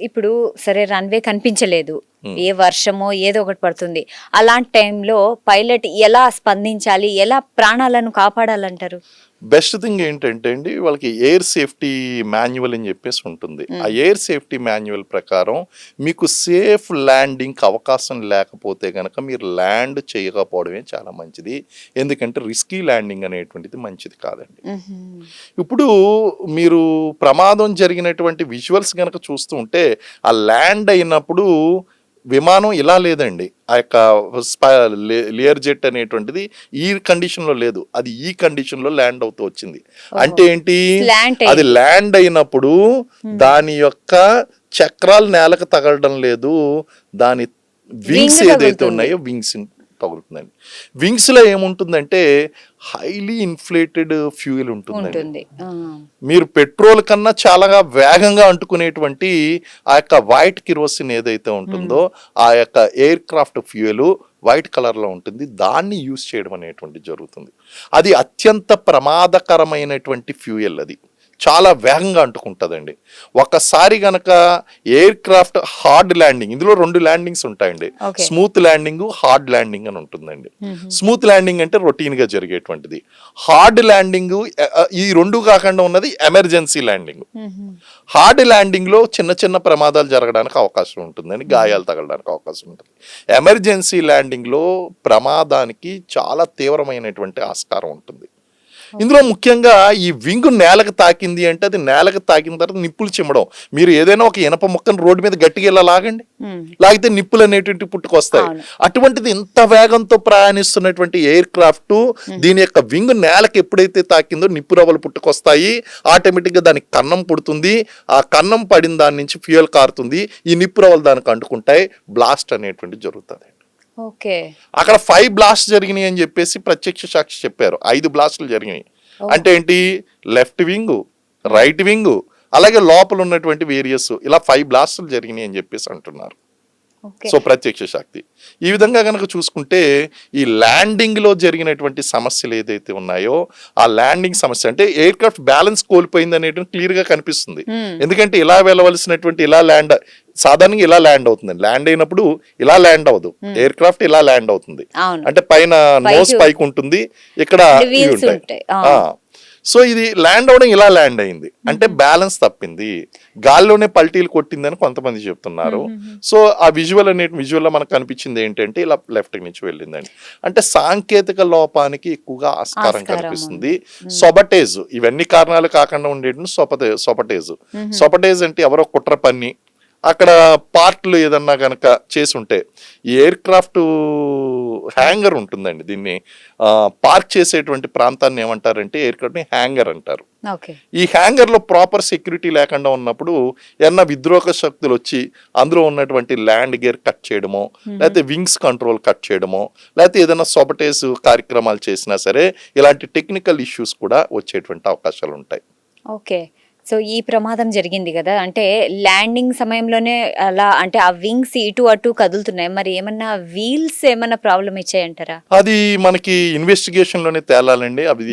ఇప్పుడు సరే రన్వే కనిపించలేదు, ఏ వర్షమో ఏదో ఒకటి పడుతుంది, అలాంటి టైంలో పైలట్ ఎలా స్పందించాలి, ఎలా ప్రాణాలను కాపాడాలంటారు? బెస్ట్ థింగ్ ఏంటంటే అండి, వాళ్ళకి ఎయిర్ సేఫ్టీ మాన్యువల్ అని చెప్పేసి ఉంటుంది. ఆ ఎయిర్ సేఫ్టీ మాన్యువల్ ప్రకారం మీకు సేఫ్ ల్యాండింగ్కి అవకాశం లేకపోతే కనుక మీరు ల్యాండ్ చేయకపోవడమే చాలా మంచిది. ఎందుకంటే రిస్కీ ల్యాండింగ్ అనేటువంటిది మంచిది కాదండి. ఇప్పుడు మీరు ప్రమాదం జరిగినటువంటి విజువల్స్ కనుక చూస్తూ ఉంటే ఆ ల్యాండ్ అయినప్పుడు విమానం ఇలా లేదండి. ఆ యొక్క లేయర్ జెట్ అనేటువంటిది ఈ కండిషన్లో లేదు, అది ఈ కండిషన్లో ల్యాండ్ అవుతూ వచ్చింది. అంటే ఏంటి, అది ల్యాండ్ అయినప్పుడు దాని యొక్క చక్రాలు నేలకు తగలడం లేదు, దాని వింగ్స్ ఏదైతే ఉన్నాయో వింగ్స్ తగులుతుందండి. వింగ్స్ లో ఏముంటుందంటే హైలీ ఇన్ఫ్లేటెడ్ ఫ్యూయల్ ఉంటుందండి. మీరు పెట్రోల్ కన్నా చాలా వేగంగా అంటుకునేటువంటి ఆ యొక్క వైట్ కిరోసిన్ ఏదైతే ఉంటుందో ఆ యొక్క air craft fuel white colour లో ఉంటుంది, దాన్ని యూజ్ చేయడం అనేటువంటి జరుగుతుంది. అది అత్యంత ప్రమాదకరమైనటువంటి ఫ్యూయల్, అది చాలా వేగంగా అంటుకుంటుందండి. ఒకసారి గనక ఎయిర్ క్రాఫ్ట్ హార్డ్ ల్యాండింగ్, ఇందులో 2 ల్యాండింగ్స్ ఉంటాయండి, స్మూత్ ల్యాండింగ్, హార్డ్ ల్యాండింగ్ అని ఉంటుందండి. స్మూత్ ల్యాండింగ్ అంటే రొటీన్ గా జరిగేటువంటిది. హార్డ్ ల్యాండింగ్ ఈ 2 కాకుండా ఉన్నది ఎమర్జెన్సీ ల్యాండింగ్. హార్డ్ ల్యాండింగ్ లో చిన్న చిన్న ప్రమాదాలు జరగడానికి అవకాశం ఉంటుందండి, గాయాలు తగలడానికి అవకాశం ఉంటుంది. ఎమర్జెన్సీ ల్యాండింగ్ లో ప్రమాదానికి చాలా తీవ్రమైనటువంటి ఆస్కారం ఉంటుంది. ఇందులో ముఖ్యంగా ఈ వింగ్ నేలకు తాకింది అంటే అది నేలకు తాకిన తర్వాత నిప్పులు చిమ్మడం. మీరు ఏదైనా ఒక ఇనప ముక్కను రోడ్డు మీద గట్టిగా ఇలా లాగండి, లాగితే నిప్పులు అనేటువంటి పుట్టుకొస్తాయి. అటువంటిది ఇంత వేగంతో ప్రయాణిస్తున్నటువంటి ఎయిర్ క్రాఫ్ట్ దీని యొక్క వింగ్ నేలకు ఎప్పుడైతే తాకిందో నిప్పు రవ్వలు పుట్టుకొస్తాయి, ఆటోమేటిక్ గా దానికి కన్నం పుడుతుంది, ఆ కన్నం పడిన దాని నుంచి ఫ్యూయల్ కారుతుంది, ఈ నిప్పు రవ్వలు దానికి అంటుకుంటాయి, బ్లాస్ట్ అనేటువంటి జరుగుతుంది. అక్కడ 5 బ్లాస్ట్ జరిగినాయి అని చెప్పేసి ప్రత్యక్ష సాక్షి చెప్పారు. 5 బ్లాస్టులు జరిగినాయి. అంటే ఏంటి, లెఫ్ట్ వింగ్, రైట్ వింగ్, అలాగే లోపల ఉన్నటువంటి వేరియస్, ఇలా 5 బ్లాస్టులు జరిగినాయి అని చెప్పేసి అంటున్నారు. సో ప్రత్యక్ష శక్తి. ఈ విధంగా కనుక చూసుకుంటే ఈ ల్యాండింగ్ లో జరిగినటువంటి సమస్యలు ఏదైతే ఉన్నాయో ఆ ల్యాండింగ్ సమస్య అంటే ఎయిర్ క్రాఫ్ట్ బ్యాలెన్స్ కోల్పోయింది అనేటువంటి క్లియర్ గా కనిపిస్తుంది. ఎందుకంటే ఇలా వెళ్ళవలసినటువంటి ఇలా ల్యాండ్ సాధారణంగా ఇలా ల్యాండ్ అవుతుంది, ల్యాండ్ అయినప్పుడు ఇలా ల్యాండ్ అవ్వదు, ఎయిర్ క్రాఫ్ట్ ఇలా ల్యాండ్ అవుతుంది. అంటే పైన నోస్ పైకి ఉంటుంది, ఇక్కడ ఉంటాయి. సో ఇది ల్యాండ్ అవడం ఇలా ల్యాండ్ అయింది అంటే బ్యాలెన్స్ తప్పింది, గాల్లోనే పల్టీలు కొట్టిందని కొంతమంది చెప్తున్నారు. సో ఆ విజువల్ విజువల్ లో మనకు కనిపించింది ఏంటంటే ఇలా లెఫ్ట్ నుంచి వెళ్ళిందండి. అంటే సాంకేతిక లోపానికి ఎక్కువగా ఆస్కారం కనిపిస్తుంది. సొబటేజ్, ఇవన్నీ కారణాలు కాకుండా ఉండేటువంటి సొబటేజ్ అంటే ఎవరో కుట్ర పన్ని అక్కడ పార్ట్లు ఏదన్నా కనుక చేసి ఉంటే, ఈ ఎయిర్ క్రాఫ్ట్ హ్యాంగర్ ఉంటుందండి, దీన్ని పార్క్ చేసేటువంటి ప్రాంతాన్ని ఏమంటారంటే ఎయిర్ క్రాఫ్ట్ ని హ్యాంగర్ అంటారు. ఈ హ్యాంగర్ లో ప్రాపర్ సెక్యూరిటీ లేకుండా ఉన్నప్పుడు ఏమన్నా విద్రోహ శక్తులు వచ్చి అందులో ఉన్నటువంటి ల్యాండ్ గేర్ కట్ చేయడమో, లేకపోతే వింగ్స్ కంట్రోల్ కట్ చేయడమో, లేకపోతే ఏదైనా సొబటేజ్ కార్యక్రమాలు చేసినా సరే ఇలాంటి టెక్నికల్ ఇష్యూస్ కూడా వచ్చేటువంటి అవకాశాలు ఉంటాయి. సో ఈ ప్రమాదం జరిగింది కదా, అంటే ల్యాండింగ్ సమయంలోనే అలా అంటే ఆ వింగ్స్ ఇటు అటు కదులుతున్నాయి, మరి ఏమన్నా వీల్స్ ఏమన్నా ప్రాబ్లం ఇచ్చాయంటారా? అది మనకి ఇన్వెస్టిగేషన్ లోనే తేలాలండి. అవి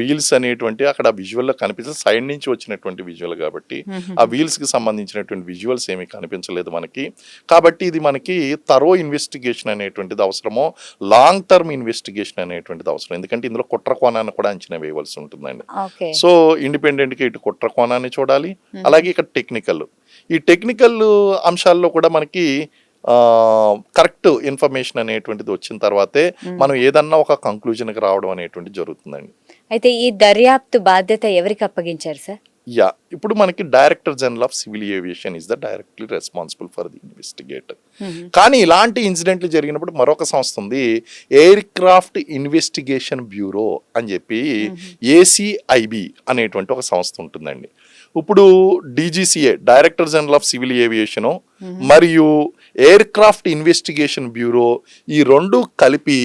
వీల్స్ అనేటువంటి అక్కడ విజువల్ లో కనిపిస్తుంది, సైడ్ నుంచి వచ్చినటువంటి విజువల్ కాబట్టి ఆ వీల్స్ కి సంబంధించినటువంటి విజువల్స్ ఏమీ కనిపించలేదు మనకి. కాబట్టి ఇది మనకి తరో ఇన్వెస్టిగేషన్ అనేటువంటిది అవసరమో, లాంగ్ టర్మ్ ఇన్వెస్టిగేషన్ అనేటువంటిది అవసరం. ఎందుకంటే ఇందులో కుట్ర కోణాన్ని కూడా అంచనా వేయవలసి ఉంటుందండి. సో ఇండిపెండెంట్ గా ఇటు కుట్ర కోణాన్ని చూడాలి, అలాగే ఇక్కడ టెక్నికల్, ఈ టెక్నికల్ అంశాల్లో కూడా మనకి కరెక్ట్ ఇన్ఫర్మేషన్ అనేటువంటిది వచ్చిన తర్వాతే మనం ఏదన్నా ఒక కంక్లూజన్కి రావడం అనేటువంటి జరుగుతుందండి. అయితే ఈ దర్యాప్తు బాధ్యత ఎవరికి అప్పగించారు సార్? ఇప్పుడు మనకి director general of civil aviation is the directly responsible for the investigator. కానీ ఇలాంటి ఇన్సిడెంట్లు జరిగినప్పుడు మరొక సంస్థ ఉంది, ఎయిర్ క్రాఫ్ట్ ఇన్వెస్టిగేషన్ బ్యూరో అని చెప్పి ACIB అనేటువంటి ఒక సంస్థ ఉంటుందండి. ఇప్పుడు DGCA director general of civil aviation మరియు ఎయిర్ క్రాఫ్ట్ ఇన్వెస్టిగేషన్ బ్యూరో ఈ 2 కలిపి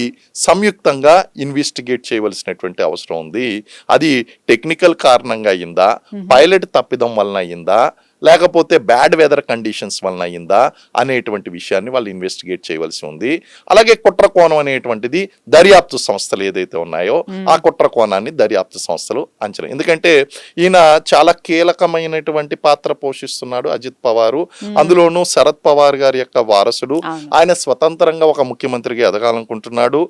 సంయుక్తంగా ఇన్వెస్టిగేట్ చేయవలసినటువంటి అవసరం ఉంది. అది టెక్నికల్ కారణంగా అయిందా, పైలట్ తప్పిదం వలన అయిందా, లేకపోతే బ్యాడ్ వెదర్ కండిషన్స్ వలన అయిందా అనేటువంటి విషయాన్ని వాళ్ళు ఇన్వెస్టిగేట్ చేయవలసి ఉంది. అలాగే కుట్ర కోణం అనేటువంటిది దర్యాప్తు సంస్థలు ఏదైతే ఉన్నాయో ఆ కుట్ర కోణాన్ని దర్యాప్తు సంస్థలు అంచనా. ఎందుకంటే ఈయన చాలా కీలకమైనటువంటి పాత్ర పోషిస్తున్నాడు అజిత్ పవారు, అందులోనూ శరద్ పవార్ గారి యొక్క వారసుడు. ఆయన స్వతంత్రంగా ఒక ముఖ్యమంత్రిగా ఎదగాలనుకుంటున్నాడు,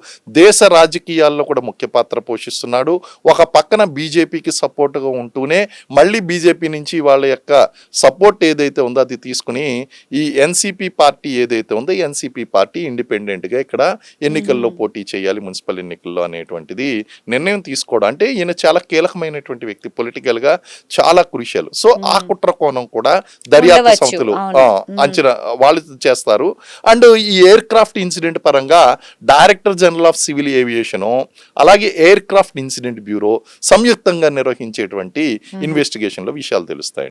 దేశ రాజకీయాల్లో కూడా ముఖ్య పాత్ర పోషిస్తున్నాడు. ఒక పక్కన బీజేపీకి సపోర్ట్గా ఉంటూనే మళ్ళీ బీజేపీ నుంచి వాళ్ళ యొక్క సపోర్ట్ ఏదైతే ఉందో అది తీసుకుని ఈ ఎన్సీపీ పార్టీ ఏదైతే ఉందో ఎన్సీపీ పార్టీ ఇండిపెండెంట్గా ఇక్కడ ఎన్నికల్లో పోటీ చేయాలి మున్సిపల్ ఎన్నికల్లో అనేటువంటిది నిర్ణయం తీసుకోవడం. అంటే ఈయన చాలా కీలకమైనటువంటి వ్యక్తి, పొలిటికల్గా చాలా క్రూషియల్. సో ఆ కుట్ర కోణం కూడా దర్యాప్తు సంస్థలు అంచనా వాళ్ళు చేస్తారు. అండ్ ఈ ఎయిర్ క్రాఫ్ట్ ఇన్సిడెంట్ పరంగా director general of civil aviation అలాగే ఎయిర్ క్రాఫ్ట్ ఇన్సిడెంట్ బ్యూరో సంయుక్తంగా నిర్వహించేటువంటి ఇన్వెస్టిగేషన్లో విషయాలు తెలుస్తాయి.